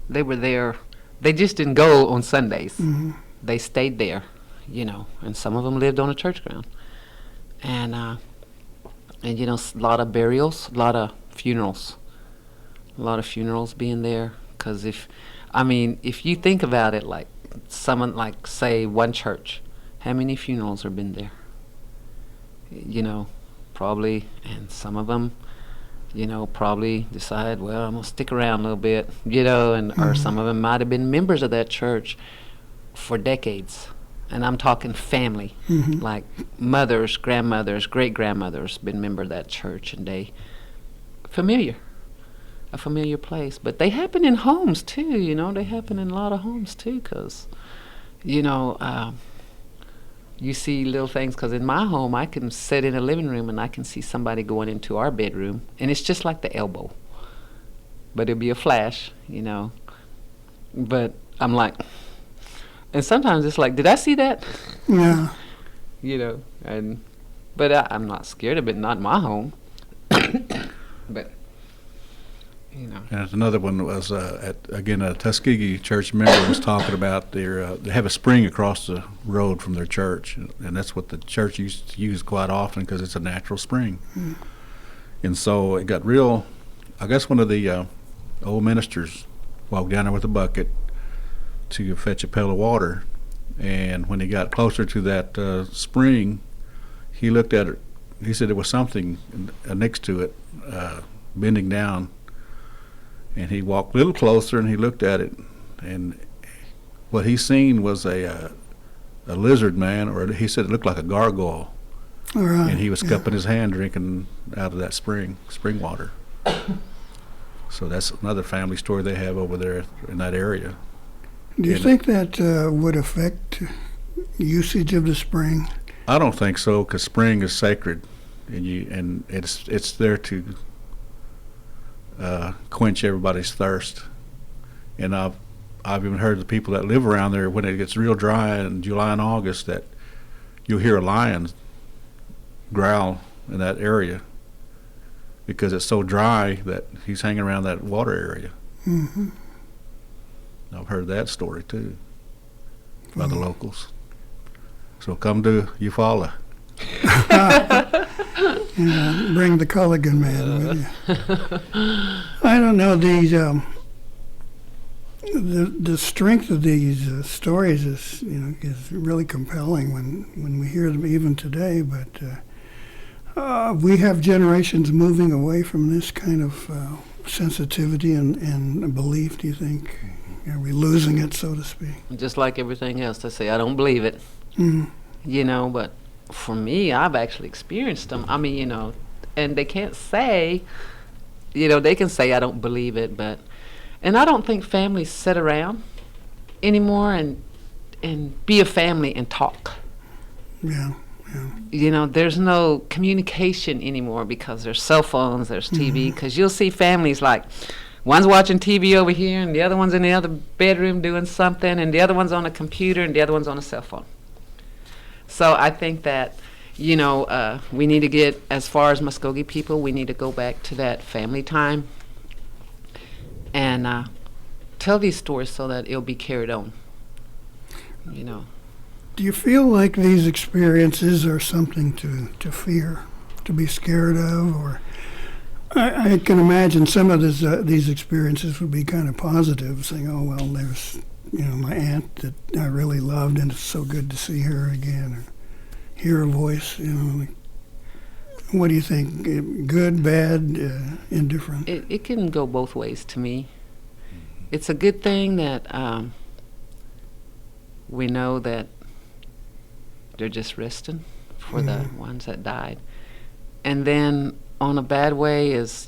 they were there. They just didn't go on Sundays. They stayed there, you know, and some of them lived on a church ground. And you know, a lot of burials, a lot of funerals being there. Because if you think about it, like someone, like say one church, how many funerals have been there? You know, probably, and some of them, you know, probably decide, well, I'm gonna stick around a little bit, you know, and or some of them might have been members of that church for decades. And I'm talking family, Mhm. like mothers, grandmothers, great-grandmothers been member of that church, and they a familiar place. But they happen in homes too, they happen in a lot of homes too, because, you see little things, because in my home I can sit in a living room and I can see somebody going into our bedroom, and it's just like the elbow, but it'll be a flash, but I'm like, and sometimes it's like, did I see that? Yeah. But I'm not scared of it, not in my home. But And another one was a Tuskegee church member was talking about they have a spring across the road from their church, and that's what the church used to use quite often because it's a natural spring. Mm. And so it got real. I guess one of the old ministers walked down there with a bucket to fetch a pail of water, and when he got closer to that spring, he looked at it. He said there was something next to it, bending down. And he walked a little closer and he looked at it, and what he seen was a lizard man, or he said it looked like a gargoyle. All right. And he was cupping his hand, drinking out of that spring water. So that's another family story they have over there in that area. Do you think that would affect usage of the spring? I don't think so, because spring is sacred, and it's there to quench everybody's thirst. And I've even heard the people that live around there, when it gets real dry in July and August, that you'll hear a lion growl in that area because it's so dry that he's hanging around that water area. Mm-hmm. I've heard that story too by the locals. So come to Eufaula. Bring the Culligan man with you. I don't know, these the strength of these stories is really compelling when we hear them even today. But we have generations moving away from this kind of sensitivity and belief. Do you think? Are we losing it, so to speak? just like everything else, they say, I don't believe it. Mm. But for me, I've actually experienced them. I mean, and they can't say, they can say I don't believe it, and I don't think families sit around anymore and be a family and talk. Yeah. There's no communication anymore because there's cell phones, there's TV, because you'll see families like, one's watching TV over here and the other one's in the other bedroom doing something, and the other one's on a computer and the other one's on a cell phone. So I think that, we need to get, as far as Muskogee people, we need to go back to that family time and tell these stories so that it'll be carried on, Do you feel like these experiences are something to fear, to be scared of? Or I can imagine some of these experiences would be kind of positive, saying, oh, well, there's my aunt that I really loved, and it's so good to see her again, or hear her voice. What do you think? Good, bad, indifferent? It can go both ways to me. It's a good thing that we know that they're just resting for the ones that died. And then on a bad way is,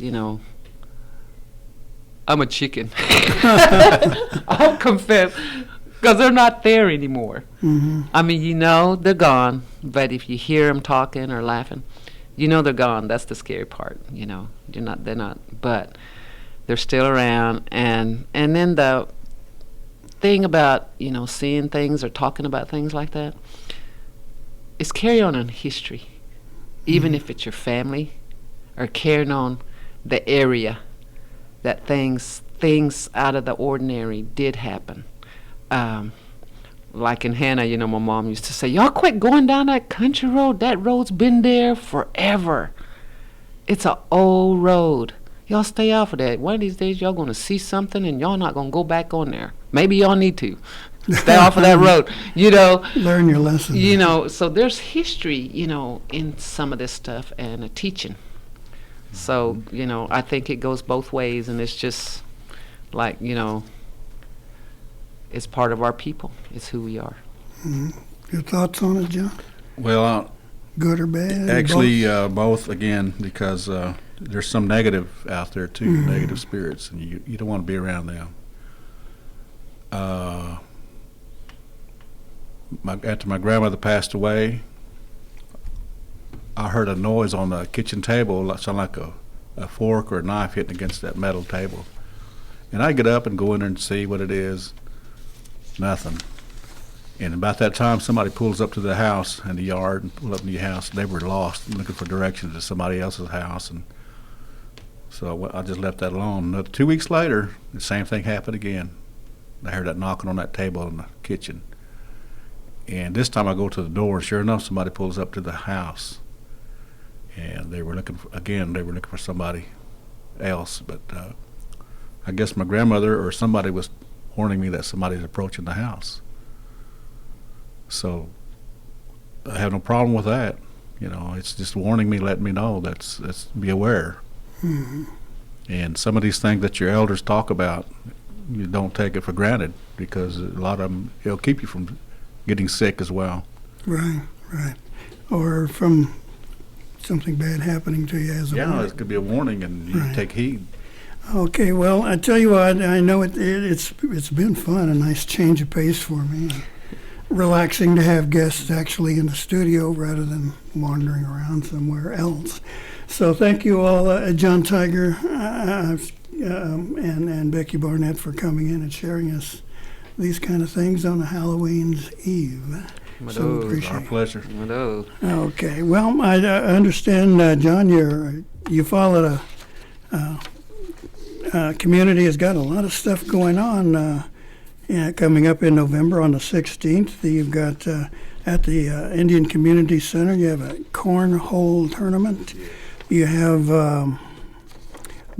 I'm a chicken. I'll confess, because they're not there anymore. Mm-hmm. I mean, they're gone, but if you hear them talking or laughing, they're gone. That's the scary part. They're not, but they're still around. And then the thing about, seeing things or talking about things like that is carry on in history, even if it's your family, or carrying on the area that things out of the ordinary did happen. Like in Hannah, my mom used to say, y'all quit going down that country road. That road's been there forever. It's an old road. Y'all stay off of that. One of these days y'all going to see something and y'all not going to go back on there. Maybe y'all need to. Stay off of that road. Learn your lesson. So there's history, in some of this stuff and a teaching. So, I think it goes both ways, and it's just like, It's part of our people. It's who we are. Your thoughts on it, John? Well, Good or bad? actually, both again, because there's some negative out there too, negative spirits, and you don't want to be around them. After my grandmother passed away, I heard a noise on the kitchen table, it sounded like a fork or a knife hitting against that metal table. And I get up and go in there and see what it is. Nothing. And about that time, somebody pulls up to the house in the yard and pulled up in the house. They were lost, looking for directions to somebody else's house, and so I just left that alone. Another 2 weeks later, the same thing happened again. I heard that knocking on that table in the kitchen. And this time I go to the door, sure enough, somebody pulls up to the house. And they were looking for somebody else. But I guess my grandmother or somebody was warning me that somebody's approaching the house. So I have no problem with that. You know, it's just warning me, letting me know that's be aware. And some of these things that your elders talk about, you don't take it for granted, because a lot of them, it'll keep you from getting sick as well. Right. Or from something bad happening to you as a warning. Yeah, it could be a warning, and you take heed. Okay, well, I tell you what, I know it's been fun, a nice change of pace for me. Relaxing to have guests actually in the studio rather than wandering around somewhere else. So thank you all, John Tiger and Becky Barnett, for coming in and sharing us these kind of things on a Halloween's Eve. So appreciate Our pleasure. Okay, well, I understand, John, you followed a community has got a lot of stuff going on. Coming up in November on the 16th, you've got at the Indian Community Center, you have a cornhole tournament. You have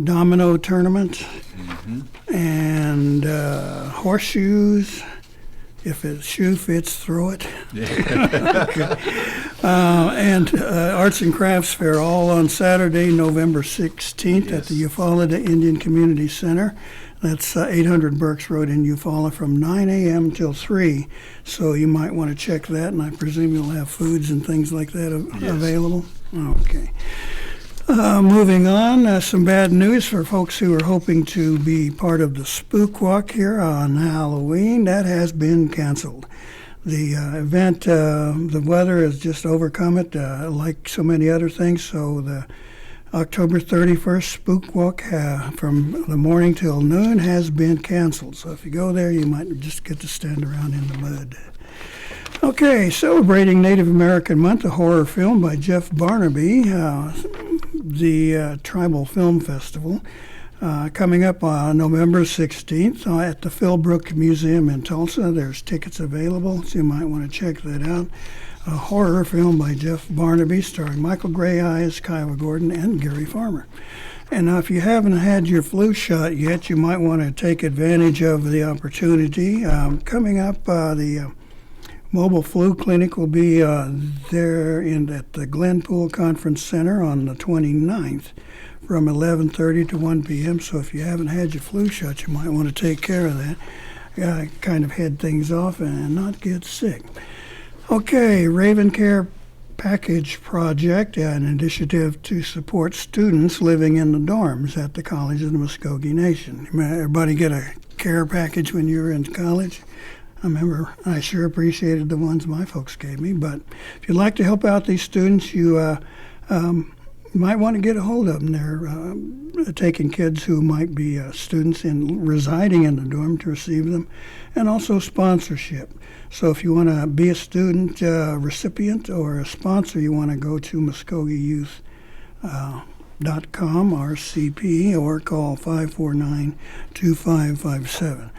domino tournament and horseshoes. If a shoe fits, throw it. And Arts and Crafts Fair, all on Saturday, November 16th at the Eufaula Indian Community Center. That's 800 Berks Road in Eufaula from 9 a.m. till 3. So you might want to check that, and I presume you'll have foods and things like that available. Okay. Moving on, some bad news for folks who are hoping to be part of the Spook Walk here on Halloween. That has been canceled. The event, the weather has just overcome it, like so many other things, so the October 31st Spook Walk from the morning till noon has been canceled. So if you go there, you might just get to stand around in the mud. Okay, celebrating Native American Month, a horror film by Jeff Barnaby, the Tribal Film Festival, coming up on November 16th at the Philbrook Museum in Tulsa. There's tickets available, so you might want to check that out. A horror film by Jeff Barnaby starring Michael Gray Eyes, Kiowa Gordon, and Gary Farmer. And now, if you haven't had your flu shot yet, you might want to take advantage of the opportunity. Coming up, the mobile flu clinic will be there at the Glenpool Conference Center on the 29th from 11:30 to 1 p.m. So if you haven't had your flu shot, you might want to take care of that. Kind of head things off and not get sick. Okay, Raven Care Package Project, an initiative to support students living in the dorms at the College of the Mvskoke Nation. Everybody get a care package when you were in college? I remember I sure appreciated the ones my folks gave me, but if you'd like to help out these students, you might want to get a hold of them. They're taking kids who might be students residing in the dorm to receive them, and also sponsorship. So if you want to be a student recipient or a sponsor, you want to go to MuskogeYouth.com, RCP, or call 549-2557.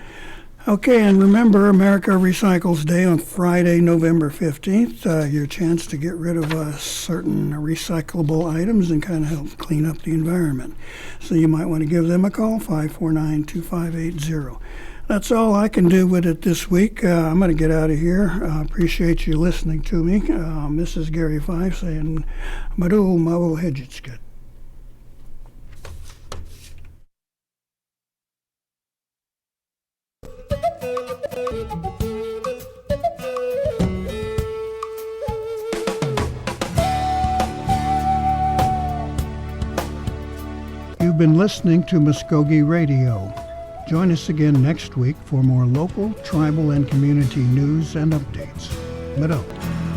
Okay, and remember America Recycles Day on Friday, November 15th. Your chance to get rid of certain recyclable items and kind of help clean up the environment. So you might want to give them a call, 549-2580. That's all I can do with it this week. I'm going to get out of here. Appreciate you listening to me. This is Gary Fife saying, Madu Mawu Hedgitskat. You've been listening to Mvskoke Radio. Join us again next week for more local, tribal, and community news and updates. Madot.